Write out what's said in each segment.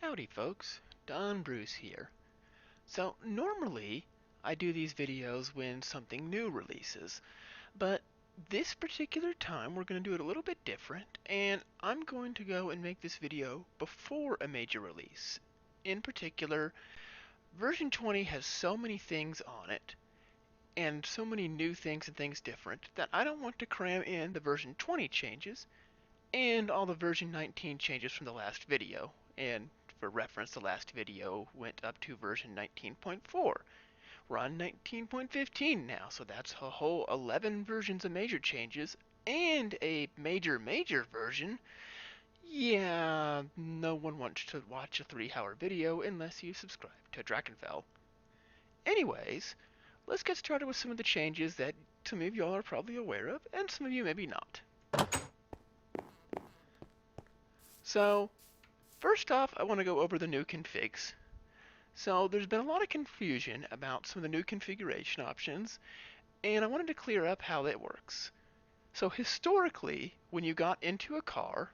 Howdy folks, Don Bruce here. So normally I do these videos when something new releases, but this particular time we're going to do it a little bit different, and I'm going to go and make this video before a major release. In particular, version 20 has so many things on it, and so many new things and things different, that I don't want to cram in the version 20 changes and all the version 19 changes from the last video. And for reference, the last video went up to version 19.4. We're on 19.15 now, so that's a whole 11 versions of major changes, and a major version. Yeah, no one wants to watch a 3-hour video unless you subscribe to Drakenfell. Anyways, let's get started with some of the changes that some of y'all are probably aware of, and some of you maybe not. So, first off, I want to go over the new configs. So there's been a lot of confusion about some of the new configuration options, and I wanted to clear up how that works. So historically, when you got into a car,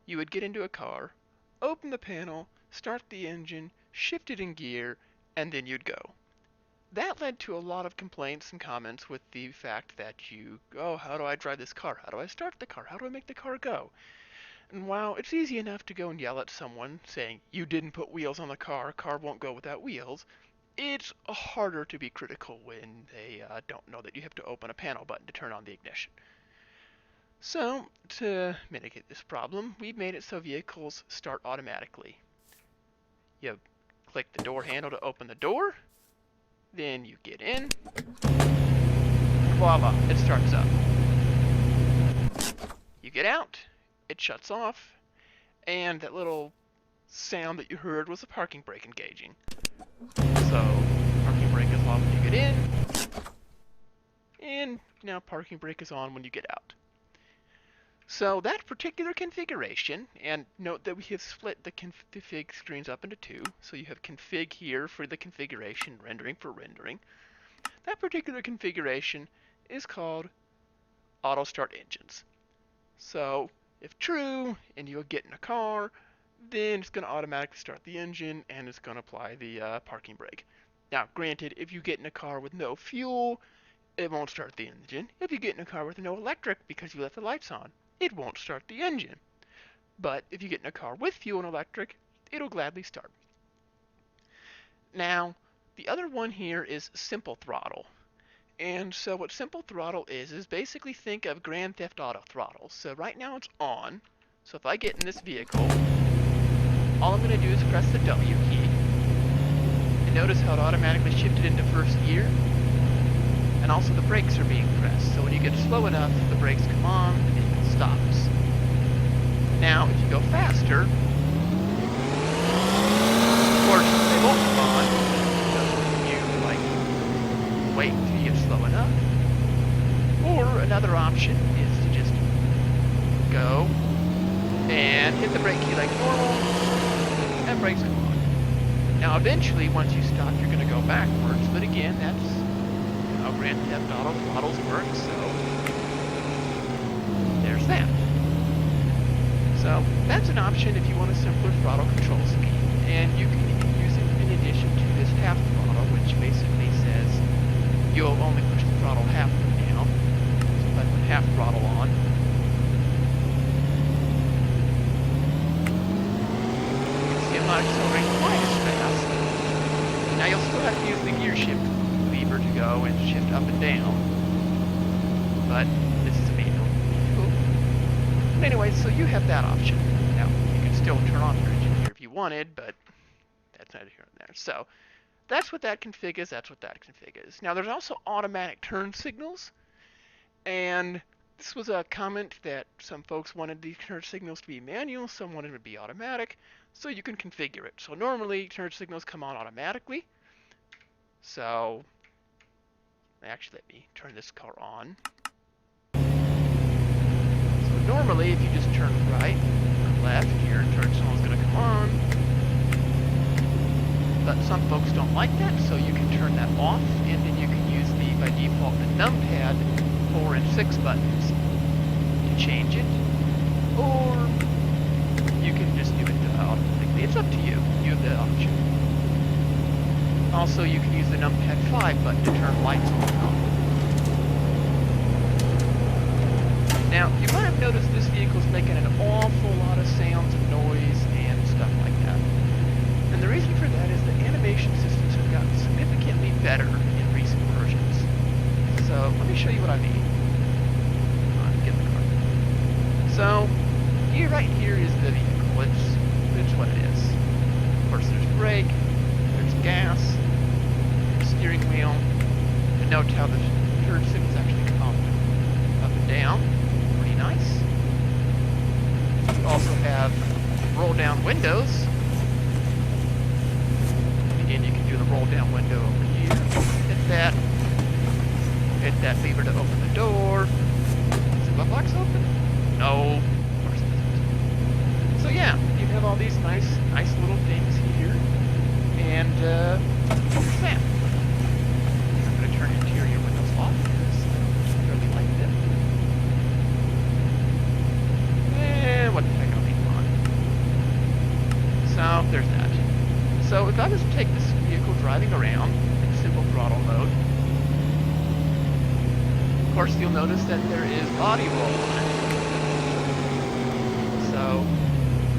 you would get into a car, open the panel, start the engine, shift it in gear, and then you'd go. That led to a lot of complaints and comments with the fact that oh, how do I drive this car? How do I start the car? How do I make the car go? And while it's easy enough to go and yell at someone saying, you didn't put wheels on the car won't go without wheels, it's harder to be critical when they don't know that you have to open a panel button to turn on the ignition. So, to mitigate this problem, we've made it so vehicles start automatically. You click the door handle to open the door, then you get in, voila, it starts up. You get out, it shuts off, and that little sound that you heard was a parking brake engaging. So, parking brake is on when you get in, and now parking brake is on when you get out. So that particular configuration, and note that we have split the config screens up into two, so you have config here for the configuration, rendering for rendering. That particular configuration is called auto start engines. So if true, and you get in a car, then it's going to automatically start the engine, and it's going to apply the parking brake. Now, granted, if you get in a car with no fuel, it won't start the engine. If you get in a car with no electric because you left the lights on, it won't start the engine. But if you get in a car with fuel and electric, it'll gladly start. Now, the other one here is simple throttle. And so what simple throttle is basically think of Grand Theft Auto throttle. So right now it's on. So if I get in this vehicle, all I'm going to do is press the W key. And notice how it automatically shifted into first gear. And also the brakes are being pressed. So when you get slow enough, the brakes come on and it stops. Now if you go faster, of course they won't come on. So you wait till you get slow enough. Or another option is to just go and hit the brake key like normal, and brakes come on. Now eventually, once you stop, you're going to go backwards, but again, that's how Grand Theft Auto throttles work, so there's that. So that's an option if you want a simpler throttle control scheme, and you can use it in addition to this half throttle, which basically says you'll only push the throttle half from now. So if I put half throttle on, I'm not accelerating quite as fast. Now you'll still have to use the gear shift lever to go and shift up and down, but this is a manual. Cool. But anyway, so you have that option. Now you can still turn off your engine here if you wanted, but that's neither here nor there. So that's what that config is. That's what that config is. Now there's also automatic turn signals, and this was a comment that some folks wanted these turn signals to be manual, some wanted them to be automatic, so you can configure it. So normally turn signals come on automatically. So actually let me turn this car on. So normally if you just turn right or left, your turn signal is going to come on. But some folks don't like that, so you can turn that off, and then you can use the, by default, the numpad 4 and 6 buttons to change it, or you can just do it automatically. It's up to you. also you can use the numpad 5 button to turn lights on and off. Now, you might have noticed this vehicle's making an awful lot of sounds and noise and stuff like that. And the reason for that is the animation systems have gotten significantly better in recent versions. So, let me show you what I mean. Get in the car. So, here, right here is the vehicle. It's what it is. Of course, there's brake, there's gas, there's steering wheel, and note how the turn signals actually come up and down. Pretty nice. You also have roll-down windows. Again, you can do the roll-down window over here. Hit that lever to open the door. Is the glove box open? No, of course it isn't. So yeah, you have all these nice little things here, and there's that. I'm going to turn interior windows off because I don't really like them. And what the heck, I'll leave them on. So there's that. So if I was to take this vehicle driving around in simple throttle mode, of course you'll notice that there is body roll on it. So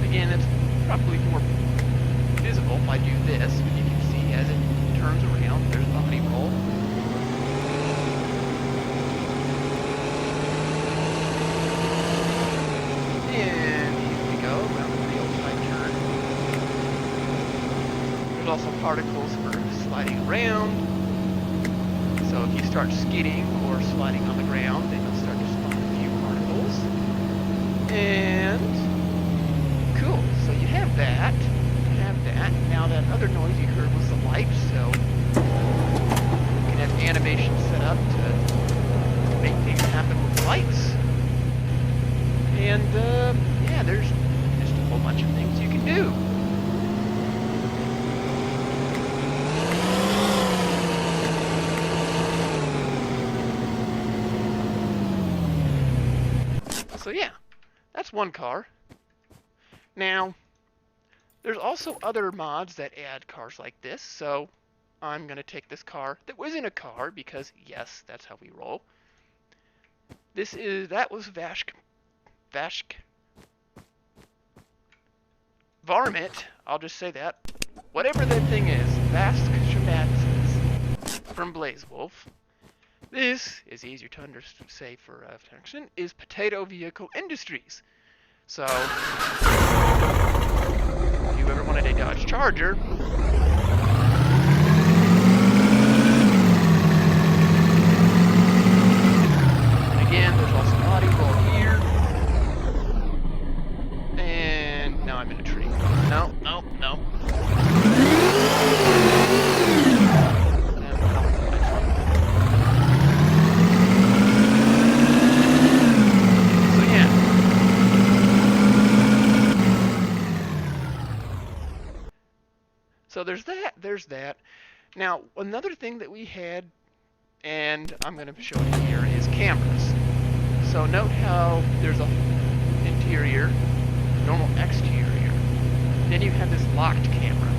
again, it's probably more visible if I do this, but you can see as it turns around, there's body roll. And here we go, around the real tight turn. There's also particles for sliding around. So if you start skidding or sliding on the ground, then you'll start to spawn a few particles. And cool, so you have that. Now that other noise you heard was the lights, so you can have animation set up to make things happen with lights. And yeah, there's just a whole bunch of things you can do. So yeah, that's one car. Now, there's also other mods that add cars like this, so I'm going to take this car that was in a car, because yes, that's how we roll. That was Varmint, I'll just say that. Whatever that thing is, Vask Shematzes from Blaze Wolf. This is easier to say for protection, is Potato Vehicle Industries. So, if you ever wanted a Dodge Charger, again, there's also body roll here. And now I'm in a tree. No. So there's that. Now, another thing that we had, and I'm going to show it here, is cameras. So note how there's a interior, normal exterior. Then you have this locked camera.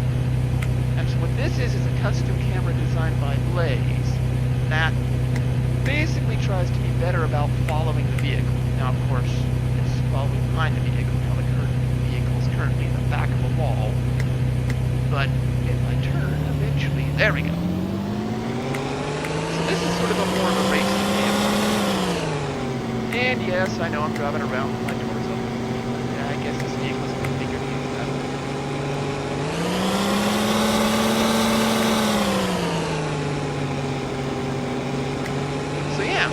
And so what this is a custom camera designed by Blaze that basically tries to be better about following the vehicle. Now, of course, it's following behind the vehicle. Now, the vehicle is currently in the back of a wall. But if I turn, eventually, there we go. So this is sort of more of a racing camera. And yes, I know I'm driving around with my doors open. Yeah, I guess this vehicle is configured to use that. So yeah,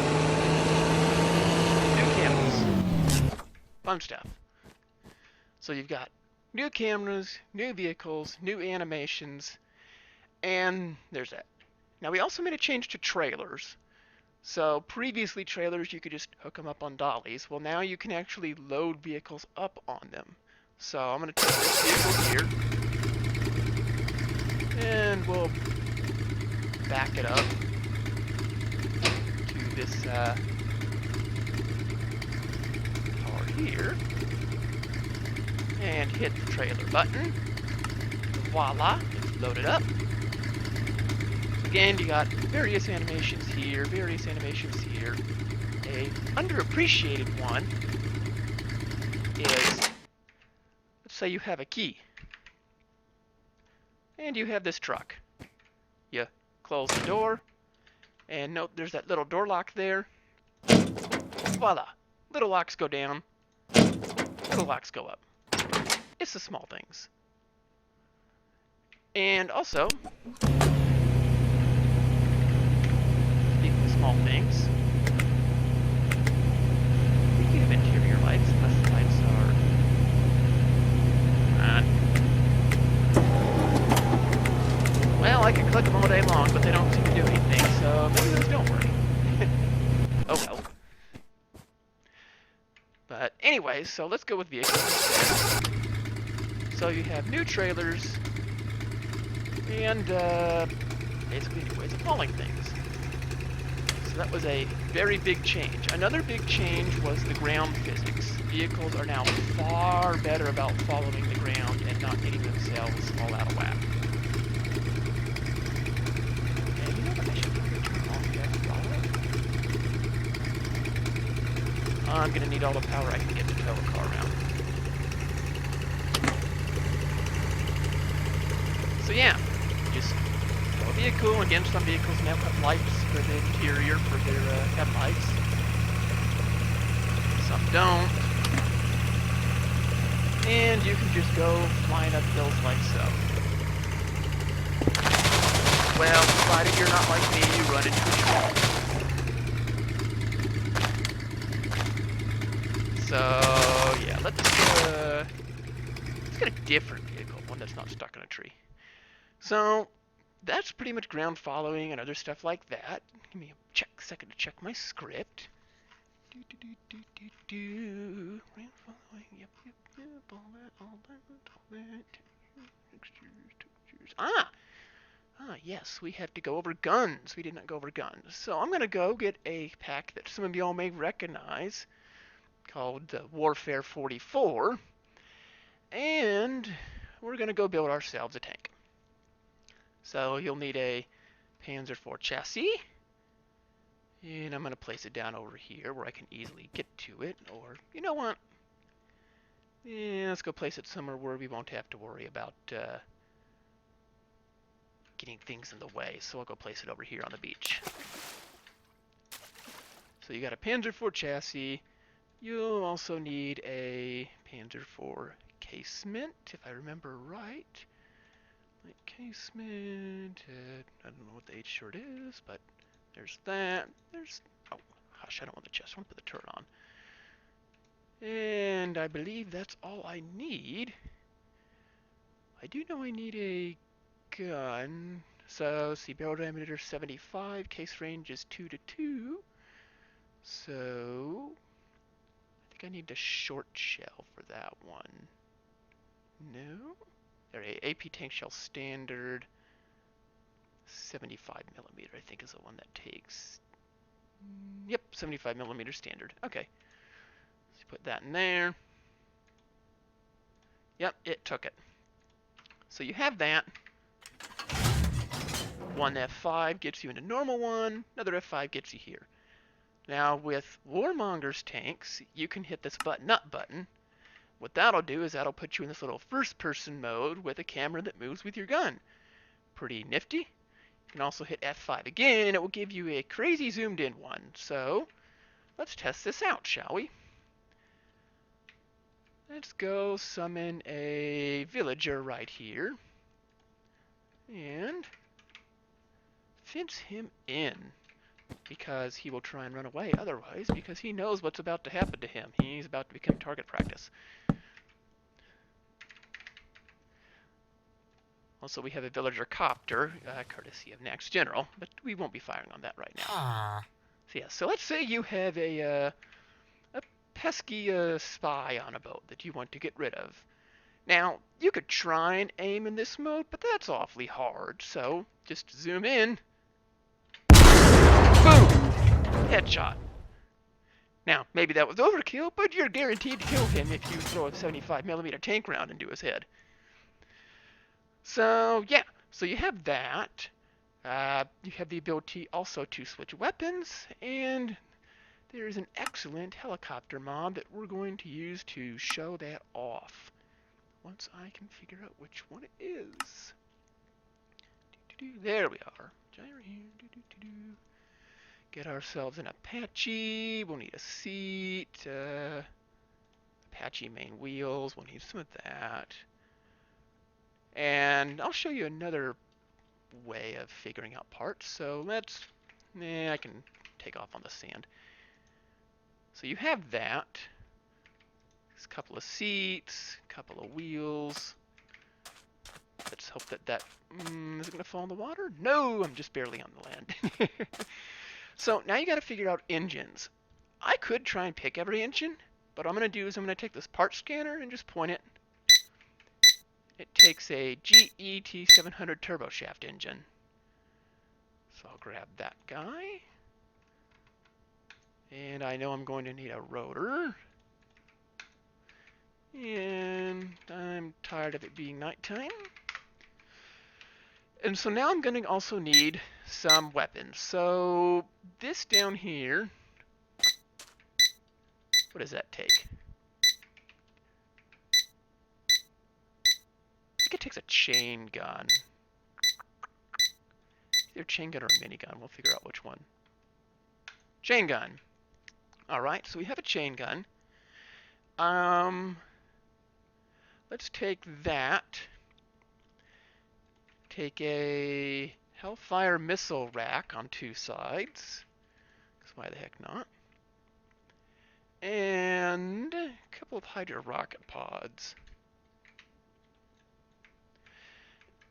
new cameras. Fun stuff. So you've got new cameras, new vehicles, new animations, and there's that. Now we also made a change to trailers. So previously trailers you could just hook them up on dollies. Well, now you can actually load vehicles up on them. So I'm going to take this vehicle here, and we'll back it up to this car here. And hit the trailer button. Voila, it's loaded up. Again, you got various animations here, various animations here. A underappreciated one is, let's say you have a key, and you have this truck. You close the door, and note there's that little door lock there. Voila! Little locks go down, little locks go up. It's the small things. And also, speaking of small things, speaking of interior lights, unless the lights are on. Well, I can click them all day long, but they don't seem to do anything, so maybe those don't work. Oh well. But anyways, so let's go with vehicles instead. So you have new trailers, and basically new ways of hauling things. So that was a very big change. Another big change was the ground physics. Vehicles are now far better about following the ground and not getting themselves all out of whack. And you know what, I should probably turn off that throttle. I'm going to need all the power I can get to tow a car around. So yeah, just tow a vehicle. Again, some vehicles now have lights for the interior for their headlights. Some don't. And you can just go flying up hills like so. Well, provided you're not like me, you run into a tree. So yeah, let's get a different vehicle, one that's not stuck in a tree. So that's pretty much ground following and other stuff like that. Give me a second to check my script. Ground following, yep, all that. Textures. Yes, we have to go over guns. We did not go over guns. So I'm going to go get a pack that some of y'all may recognize called Warfare 44. And we're going to go build ourselves a tank. So you'll need a Panzer IV chassis. And I'm going to place it down over here where I can easily get to it. Or, you know what? Yeah, let's go place it somewhere where we won't have to worry about getting things in the way. So I'll go place it over here on the beach. So you got a Panzer IV chassis. You'll also need a Panzer IV casement, if I remember right. Like casement, I don't know what the H short is, but there's that. There's, oh, hush, I don't want the chest. I want to put the turret on. And I believe that's all I need. I do know I need a gun. So, see, barrel diameter 75, case range is 2 to 2. So, I think I need a short shell for that one. No? There, AP tank shell standard 75 millimeter, I think is the one that takes. Yep, 75 millimeter standard. Okay. Let's put that in there. Yep, it took it. So you have that. One F5 gets you into normal one. Another F5 gets you here. Now with Warmonger's tanks, you can hit this button up button. What that'll do is that'll put you in this little first-person mode with a camera that moves with your gun. Pretty nifty. You can also hit F5 again, and it will give you a crazy zoomed-in one. So let's test this out, shall we? Let's go summon a villager right here. And fence him in. Because he will try and run away otherwise, because he knows what's about to happen to him. He's about to become target practice. Also, we have a villager copter, courtesy of Nax General, but we won't be firing on that right now. So yeah, so let's say you have a pesky spy on a boat that you want to get rid of. Now, you could try and aim in this mode, but that's awfully hard, so just zoom in. Boom! Headshot. Now, maybe that was overkill, but you're guaranteed to kill him if you throw a 75 millimeter tank round into his head. So, yeah. So you have that. You have the ability also to switch weapons, and there is an excellent helicopter mod that we're going to use to show that off. Once I can figure out which one it is. There we are. Gyro here. Get ourselves an Apache. We'll need a seat. Apache main wheels. We'll need some of that. And I'll show you another way of figuring out parts. So I can take off on the sand. So you have that. There's a couple of seats, a couple of wheels. Let's hope that is it going to fall in the water? No, I'm just barely on the land. So now you got to figure out engines. I could try and pick every engine, but what I'm going to do is I'm going to take this part scanner and just point it. It takes a GET700 turboshaft engine. So I'll grab that guy. And I know I'm going to need a rotor. And I'm tired of it being nighttime. And so now I'm going to also need some weapons. So this down here, what does that take? I think it takes a chain gun. Either a chain gun or a minigun. We'll figure out which one. Chain gun. Alright, so we have a chain gun. Let's take that. Take a Hellfire missile rack on 2 sides. Because why the heck not? And a couple of Hydra rocket pods.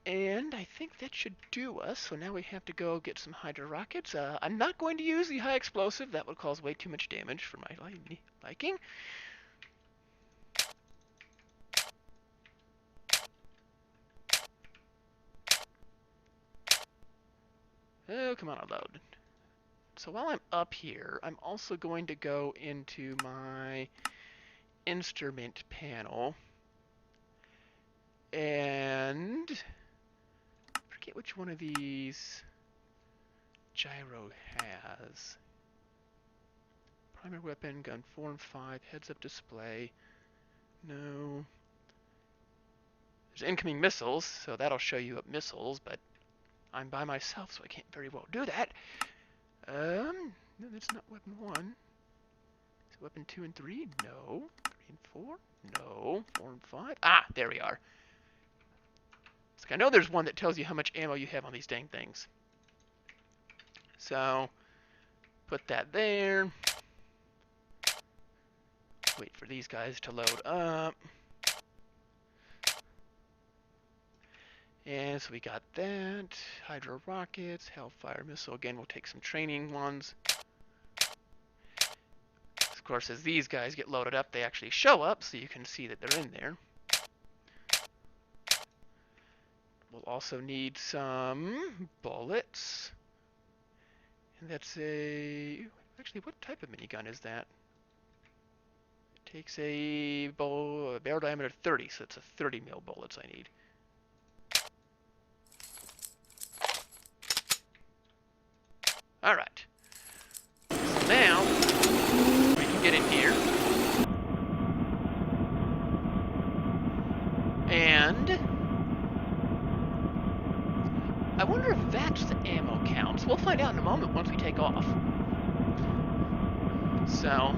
And I think that should do us. So now we have to go get some Hydra rockets. I'm not going to use the high explosive. That would cause way too much damage for my liking. Oh, come on, load. So while I'm up here, I'm also going to go into my instrument panel. And I forget which one of these gyro has. Primary weapon, gun 4 and 5, heads-up display. No. There's incoming missiles, so that'll show you up missiles, but I'm by myself, so I can't very well do that. No, that's not weapon 1. Is it weapon 2 and 3? No. 3 and 4? No. 4 and 5? Ah, there we are. It's like I know there's one that tells you how much ammo you have on these dang things. So, put that there. Wait for these guys to load up. And so we got that. Hydro rockets, Hellfire missile. Again, we'll take some training ones. Of course, as these guys get loaded up, they actually show up, so you can see that they're in there. We'll also need some bullets. And that's a... Actually, what type of minigun is that? It takes a barrel diameter 30, so it's a 30 mil bullets I need. Alright. So now, we can get in here. And I wonder if that's the ammo counts. We'll find out in a moment once we take off. So,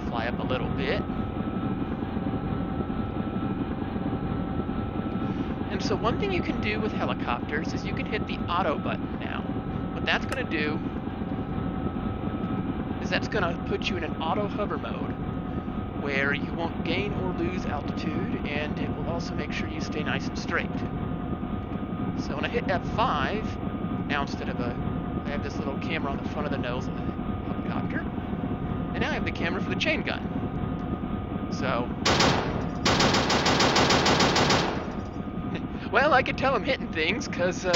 fly up a little bit. And so one thing you can do with helicopters is you can hit the auto button now. What that's going to do is that's going to put you in an auto hover mode where you won't gain or lose altitude, and it will also make sure you stay nice and straight. So when I hit F5, now instead of I have this little camera on the front of the nose of the helicopter, and now I have the camera for the chain gun. So, well, I can tell I'm hitting things because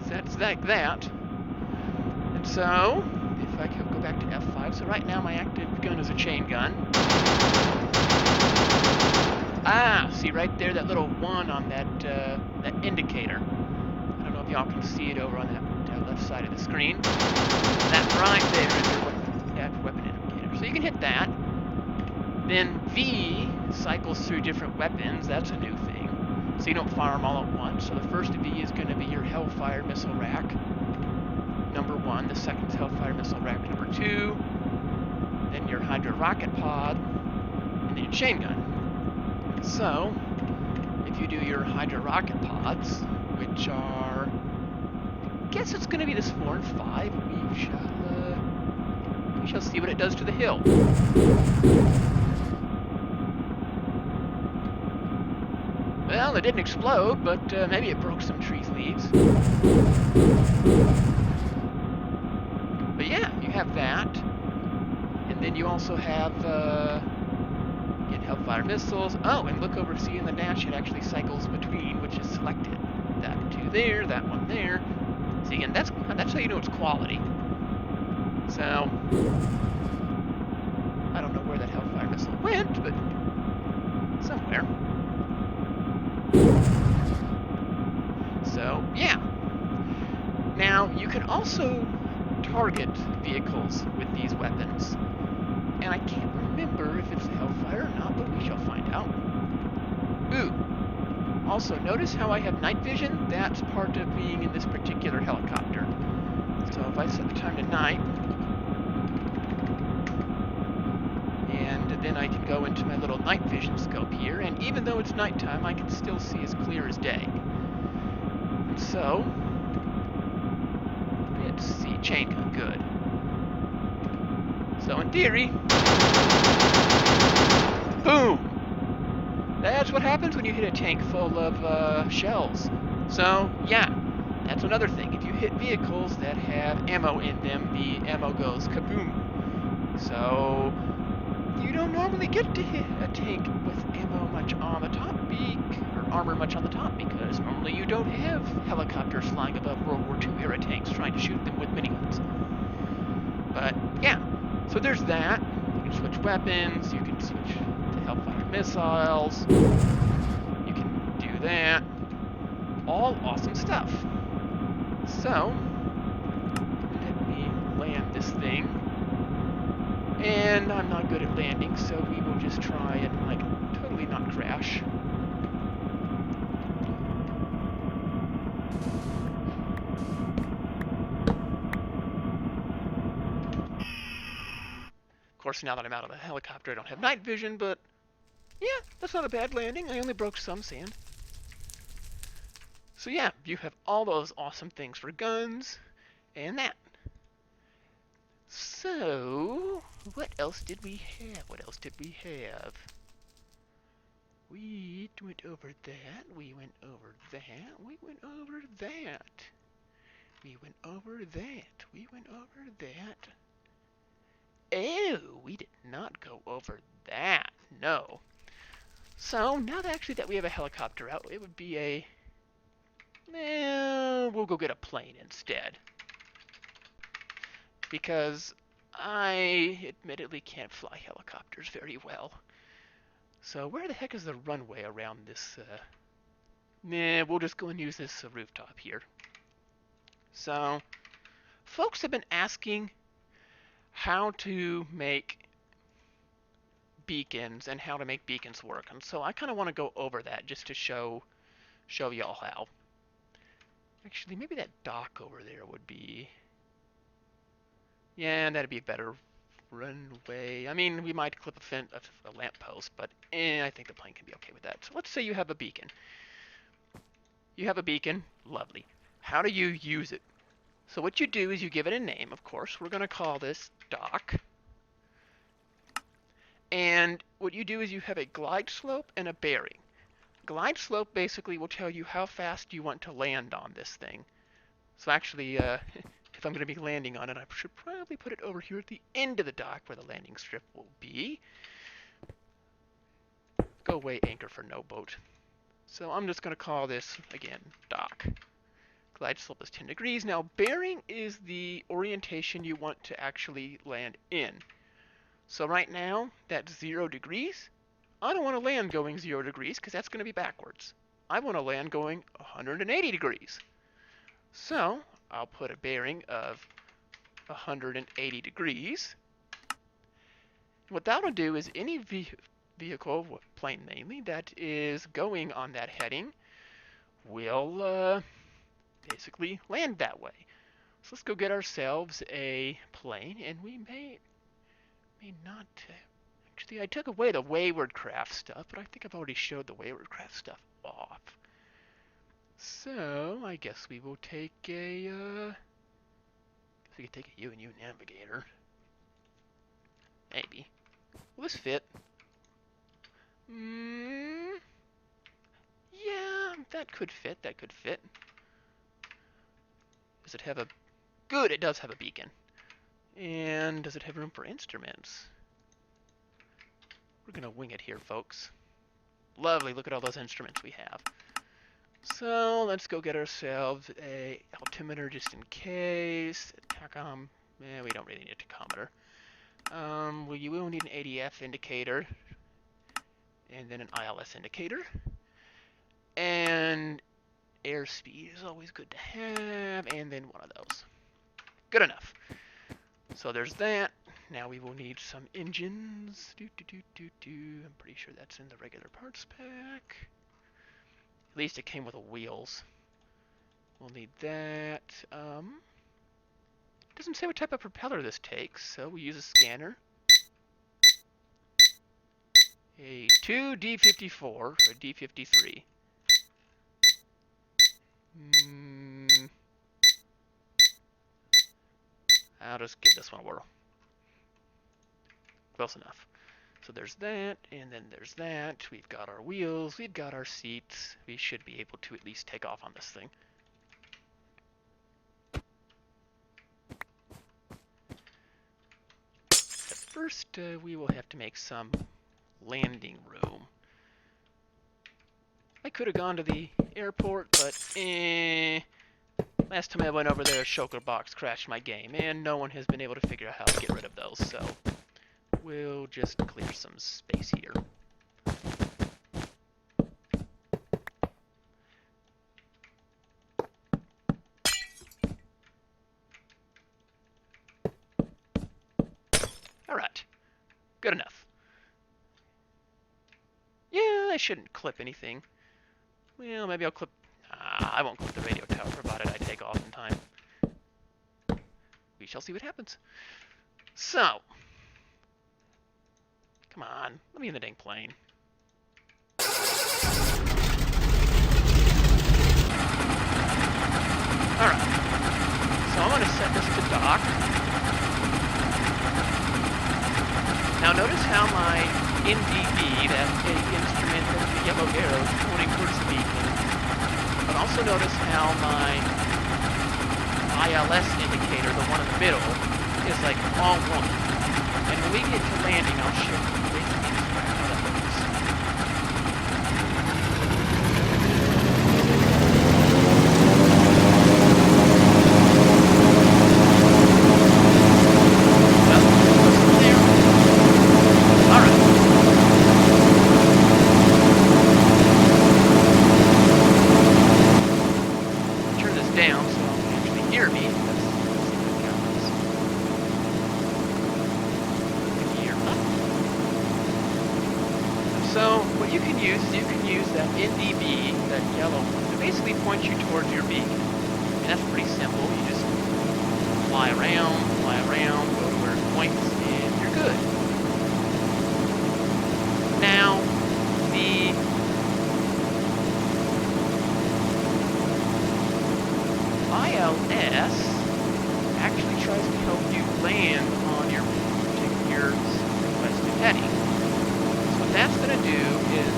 that's like that. And so, if I could go back to F5, so right now my active gun is a chain gun. Ah, see right there, that little one on that indicator. I don't know if y'all can see it over on that left side of the screen. That right there is your weapon indicator. So you can hit that. Then V cycles through different weapons. That's a new thing. So you don't fire them all at once. So the first V is going to be your Hellfire missile rack, number 1. The second is Hellfire missile rack, number 2. Then your Hydra rocket pod, and then your chain gun. So if you do your Hydra rocket pods, which are, I guess it's going to be this 4 and 5, we shall see what it does to the hill. Well, it didn't explode, but maybe it broke some trees' leaves. But yeah, you have that. And then you also have, again, Hellfire missiles. Oh, and look over, see in the dash, it actually cycles between, which is selected. That 2 there, that 1 there. See, again, that's how you know it's quality. So, I don't know where that Hellfire missile went, but somewhere. So, yeah. Now, you can also target vehicles with these weapons. And I can't remember if it's a Hellfire or not, but we shall find out. Ooh. Also, notice how I have night vision? That's part of being in this particular helicopter. So if I set the time to night, and then I can go into my little night vision scope here, and even though it's nighttime, I can still see as clear as day. And so, let's see, chain gun, good. So in theory, boom! That's what happens when you hit a tank full of shells. So, yeah, that's another thing. If you hit vehicles that have ammo in them, the ammo goes kaboom. So, you don't normally get to hit a tank with ammo much on the top, or armor much on the top, because normally you don't have helicopters flying above World War II era tanks trying to shoot them with miniguns. But, yeah, so there's that. You can switch weapons, you can switch to Hellfire missiles, you can do that. All awesome stuff. So, let me land this thing. And I'm not good at landing, so we will just try and, like, totally not crash. Of course, now that I'm out of the helicopter, I don't have night vision, but yeah, that's not a bad landing. I only broke some sand. So yeah, you have all those awesome things for guns, and that. So, what else did we have? What else did we have? We went over that, we went over that, we went over that. We went over that, we went over that. Oh, we did not go over that, no. So, now that actually that we have a helicopter out, it would be we'll go get a plane instead. Because I admittedly can't fly helicopters very well. So where the heck is the runway around this? We'll just go and use this rooftop here. So, folks have been asking how to make beacons and how to make beacons work, and so I kind of want to go over that just to show y'all how. Actually, maybe that dock over there would be... Yeah, that'd be a better runway. I mean, we might clip a lamppost, but I think the plane can be okay with that. So let's say you have a beacon. You have a beacon, lovely. How do you use it? So what you do is you give it a name, of course. We're going to call this dock. And what you do is you have a glide slope and a bearing. Glide slope basically will tell you how fast you want to land on this thing. So actually, if I'm going to be landing on it, I should probably put it over here at the end of the dock where the landing strip will be. Go away, anchor for no boat. So I'm just going to call this, again, dock. Glide slope is 10 degrees. Now, bearing is the orientation you want to actually land in. So right now, that's 0 degrees. I don't want to land going 0 degrees because that's going to be backwards. I want to land going 180 degrees. So I'll put a bearing of 180 degrees. What that'll do is any vehicle, plane mainly, that is going on that heading will basically land that way. So let's go get ourselves a plane, and we may not. Actually, I took away the wayward craft stuff, but I think I've already showed the wayward craft stuff off. So I guess we will take a. We could take a U&U navigator. Maybe. Will this fit? Yeah, that could fit. That could fit. Does it have a... Good, it does have a beacon. And does it have room for instruments? We're going to wing it here, folks. Lovely, look at all those instruments we have. So let's go get ourselves a altimeter just in case. A tacom, we don't really need a tachometer. You will need an ADF indicator. And then an ILS indicator. And airspeed is always good to have. And then one of those. Good enough. So there's that. Now we will need some engines. I'm pretty sure that's in the regular parts pack. At least it came with the wheels. We'll need that. Doesn't say what type of propeller this takes, so we use a scanner. A 2D54 or a D53. I'll just give this one a whirl. Close enough. So there's that, and then there's that. We've got our wheels, we've got our seats. We should be able to at least take off on this thing. At first, we will have to make some landing room. I could have gone to the airport, but last time I went over there, a shulker box crashed my game, and no one has been able to figure out how to get rid of those, so we'll just clear some space here. Alright, good enough. Yeah, I shouldn't clip anything. Well, maybe I'll clip... I won't clip the radio tower, provided I take off in time. We shall see what happens. So... Come on, let me in the dang plane. Alright, so I'm going to set this to dock. Now notice how my NDB, that instrument with the yellow arrow is pointing towards the beacon, but also notice how my ILS indicator, the one in the middle, is like all one. And when we get to landing, I'll show you basically describe how that works. So what you can use is you can use that NDB, that yellow one, to basically point you towards your beacon. And that's pretty simple. You just fly around, go to where it points, and you're good. Now, the ILS actually tries to help you land on your particular requested heading. What that's going to do is,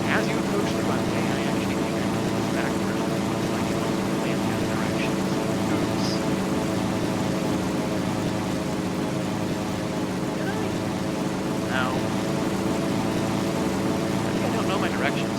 as you approach the runway, I actually think I moved this backwards. It looks like it wants to land the other direction. Oops. Did I? No. I don't know my directions.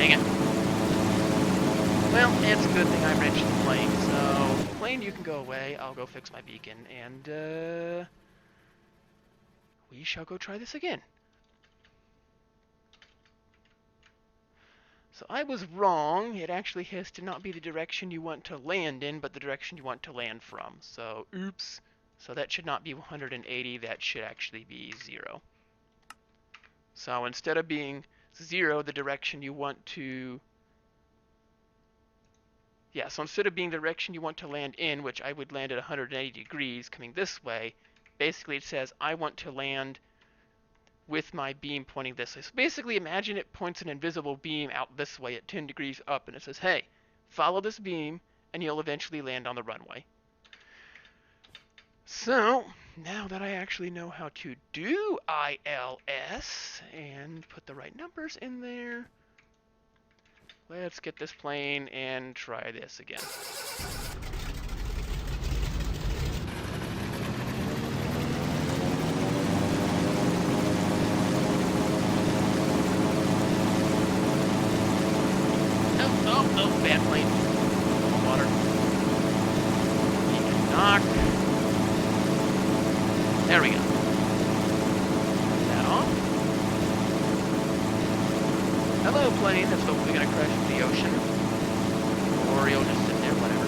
Dang it. Well, it's a good thing I wrenched the plane, so plane, you can go away. I'll go fix my beacon, and we shall go try this again. So I was wrong. It actually has to not be the direction you want to land in, but the direction you want to land from. So, oops. So that should not be 180. That should actually be 0. So instead of being 0, the direction you want to... Yeah, so instead of being the direction you want to land in, which I would land at 180 degrees coming this way, basically it says I want to land with my beam pointing this way. So basically imagine it points an invisible beam out this way at 10 degrees up, and it says, hey, follow this beam, and you'll eventually land on the runway. So, now that I actually know how to do ILS, and put the right numbers in there, let's get this plane and try this again. Oh, bad plane. Water. Beacon knock. There we go. Turn that off. Hello, plane. That's hopefully going to crash into the ocean. Or you'll just sit there, whatever.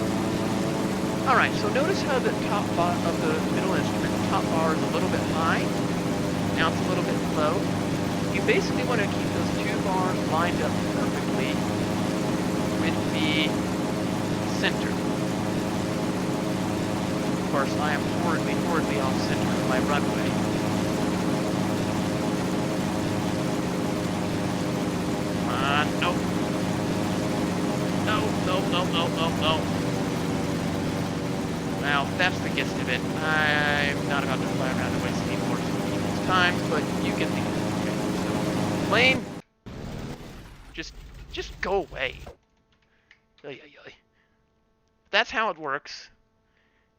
Alright, so notice how the top bar of the middle instrument, the top bar is a little bit high. Now it's a little bit low. You basically want to keep those two bars lined up perfectly with the center. Of course, I am horribly off center of my runway. Come on, nope. No. Well, that's the gist of it. I'm not about to fly around and waste any more people's time, but you get the... Okay, so, plane, just go away. That's how it works,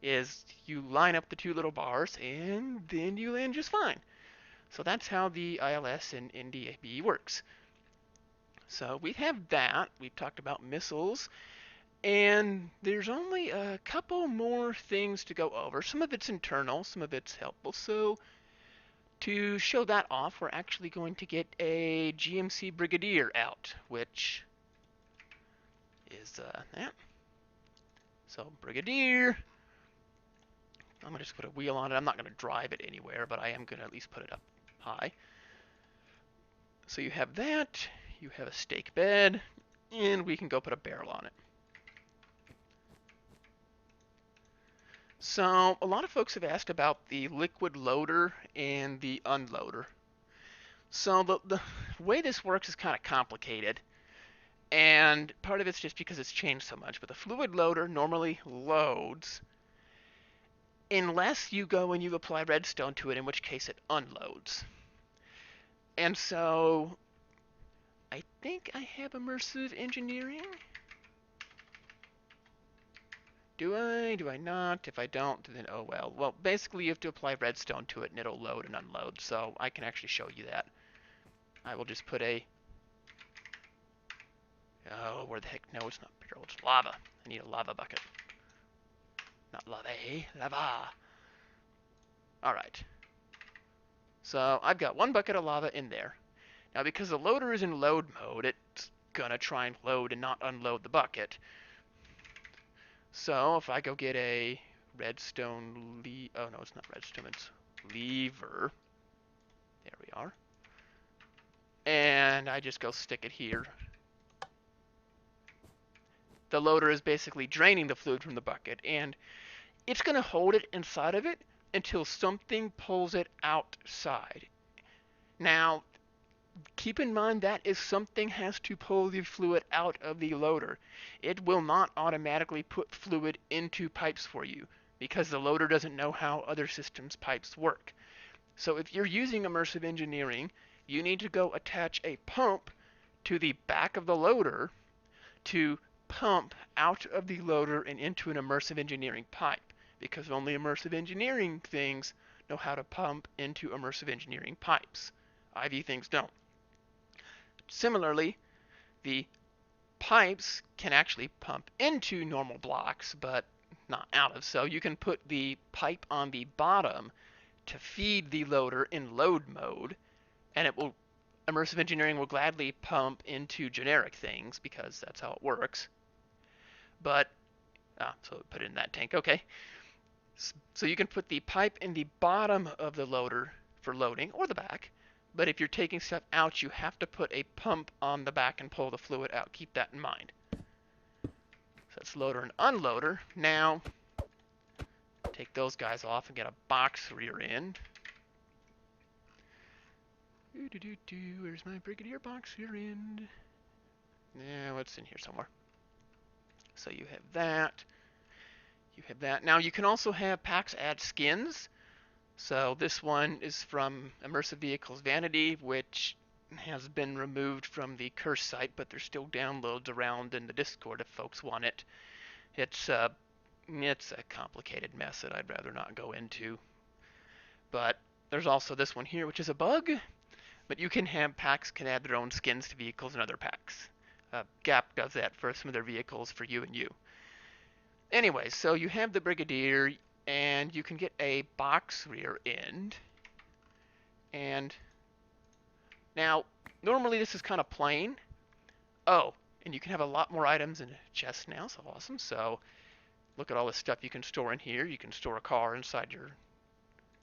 is you line up the two little bars, and then you land just fine. So that's how the ILS and NDAB works. So we have that. We've talked about missiles, and there's only a couple more things to go over. Some of it's internal, some of it's helpful. So to show that off, we're actually going to get a GMC Brigadier out, which is that. So Brigadier, I'm going to just put a wheel on it. I'm not going to drive it anywhere, but I am going to at least put it up high. So you have that, you have a stake bed, and we can go put a barrel on it. So a lot of folks have asked about the liquid loader and the unloader. So the way this works is kind of complicated, and part of it's just because it's changed so much. But the fluid loader normally loads unless you go and you apply redstone to it, in which case it unloads. And so I think I have immersive engineering. Do I? Do I not? If I don't, then oh well. Well, basically you have to apply redstone to it and it'll load and unload, so I can actually show you that. I will just put a... Oh, where the heck? No, it's not barrel, it's lava. I need a lava bucket. Not lava, lava. Alright. So I've got one bucket of lava in there. Now because the loader is in load mode, it's gonna try and load and not unload the bucket. So if I go get a redstone oh no, it's not redstone, it's lever. There we are. And I just go stick it here. The loader is basically draining the fluid from the bucket, and it's going to hold it inside of it until something pulls it outside. Now, keep in mind that if something has to pull the fluid out of the loader, it will not automatically put fluid into pipes for you, because the loader doesn't know how other systems' pipes work. So if you're using immersive engineering, you need to go attach a pump to the back of the loader to pump out of the loader and into an immersive engineering pipe, because only immersive engineering things know how to pump into immersive engineering pipes. IV things don't. Similarly, the pipes can actually pump into normal blocks, but not out of. So you can put the pipe on the bottom to feed the loader in load mode, and immersive engineering will gladly pump into generic things because that's how it works. But so put it in that tank. Okay. So you can put the pipe in the bottom of the loader for loading, or the back. But if you're taking stuff out, you have to put a pump on the back and pull the fluid out. Keep that in mind. So that's loader and unloader. Now, take those guys off and get a box rear end. Where's my Brigadier box rear end? Yeah, it's in here somewhere. So you have that. You have that. Now you can also have packs add skins. So this one is from Immersive Vehicles Vanity, which has been removed from the curse site, but there's still downloads around in the Discord if folks want it. It's a complicated mess that I'd rather not go into. But there's also this one here, which is a bug. But you can have packs can add their own skins to vehicles and other packs. Gap does that for some of their vehicles for you and you. Anyway, so you have the Brigadier, and you can get a box rear end. And now, normally this is kind of plain. Oh, and you can have a lot more items in a chest now, so awesome. So look at all this stuff you can store in here. You can store a car inside your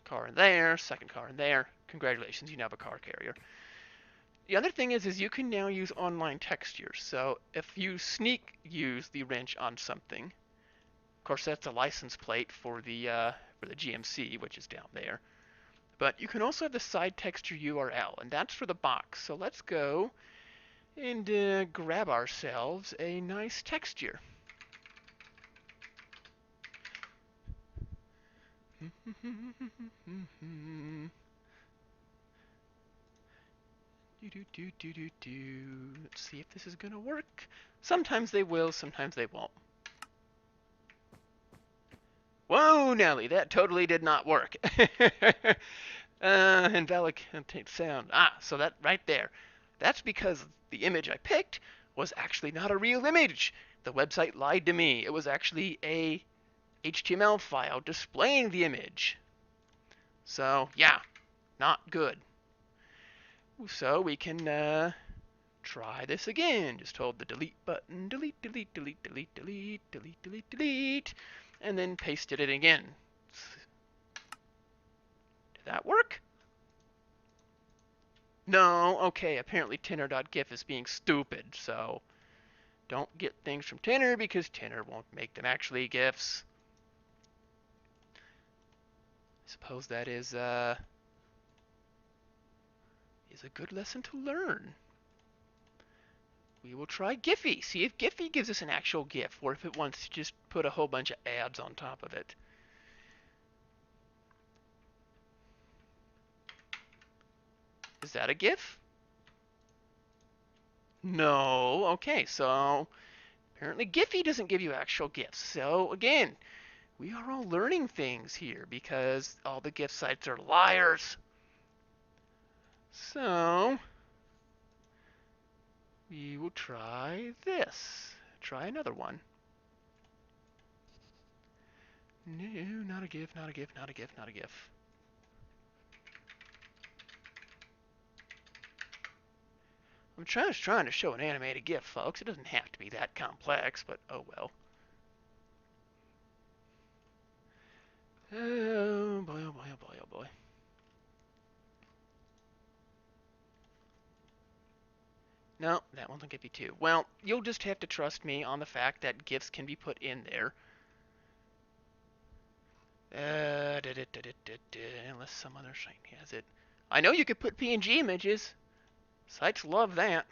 car in there, second car in there. Congratulations, you now have a car carrier. The other thing is you can now use online textures. So if you sneak use the wrench on something, of course, that's a license plate for the GMC, which is down there. But you can also have the side texture URL, and that's for the box. So let's go and grab ourselves a nice texture. Let's see if this is going to work. Sometimes they will, sometimes they won't. Whoa, Nelly, that totally did not work. Invalid sound. So that right there. That's because the image I picked was actually not a real image. The website lied to me. It was actually a HTML file displaying the image. So, yeah, not good. So we can try this again. Just hold the delete button. Delete, delete, delete, delete, delete, delete, delete, delete. And then pasted it again. Did that work? No, okay, apparently Tinner.gif is being stupid, so don't get things from Tinner because Tinner won't make them actually GIFs. I suppose that is a good lesson to learn. We will try Giphy. See if Giphy gives us an actual GIF, or if it wants to just put a whole bunch of ads on top of it. Is that a GIF? No. Okay, so apparently Giphy doesn't give you actual GIFs. So again, we are all learning things here because all the GIF sites are liars. So we will try this. Try another one. No, not a GIF, not a GIF, not a GIF, not a GIF. I'm just trying to show an animated GIF, folks. It doesn't have to be that complex, but oh well. Oh boy, oh boy, oh boy, oh boy. No, that one's on Giphy too. Well, you'll just have to trust me on the fact that GIFs can be put in there. Unless some other site has it. I know you could put PNG images. Sites love that.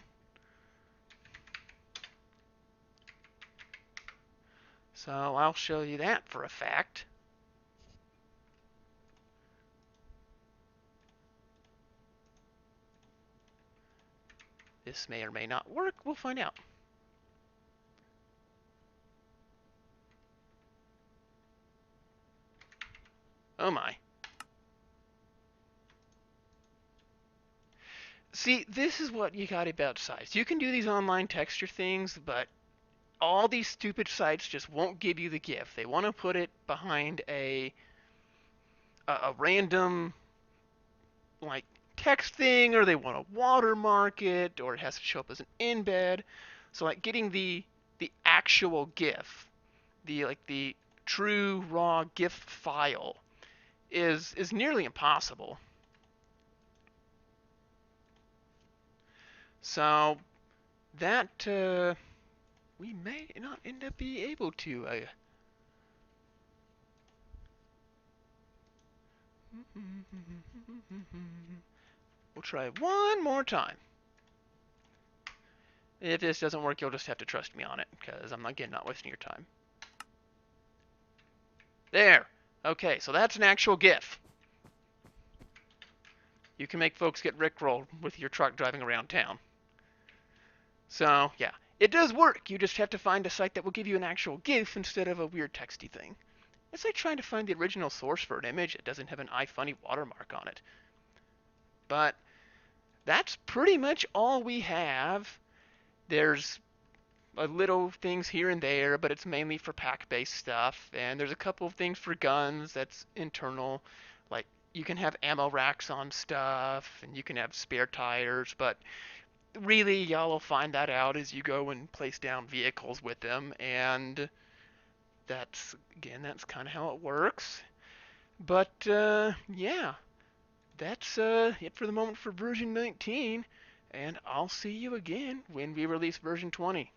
So I'll show you that for a fact. This may or may not work. We'll find out. Oh my. See, this is what you got about sites. You can do these online texture things, but all these stupid sites just won't give you the GIF. They want to put it behind a random like text thing, or they want to watermark it, or it has to show up as an embed. So like getting the actual GIF, the true raw GIF file is nearly impossible. So that we may not end up being able to. We'll try one more time. If this doesn't work, you'll just have to trust me on it, because I'm again not wasting your time. There. Okay, so that's an actual GIF. You can make folks get rickrolled with your truck driving around town. So, yeah, it does work. You just have to find a site that will give you an actual GIF instead of a weird texty thing. It's like trying to find the original source for an image that doesn't have an iFunny watermark on it. But that's pretty much all we have. There's little things here and there, but it's mainly for pack-based stuff. And there's a couple of things for guns that's internal, like you can have ammo racks on stuff, and you can have spare tires, but really y'all will find that out as you go and place down vehicles with them, and that's kind of how it works. But yeah, that's it for the moment for version 19, and I'll see you again when we release version 20.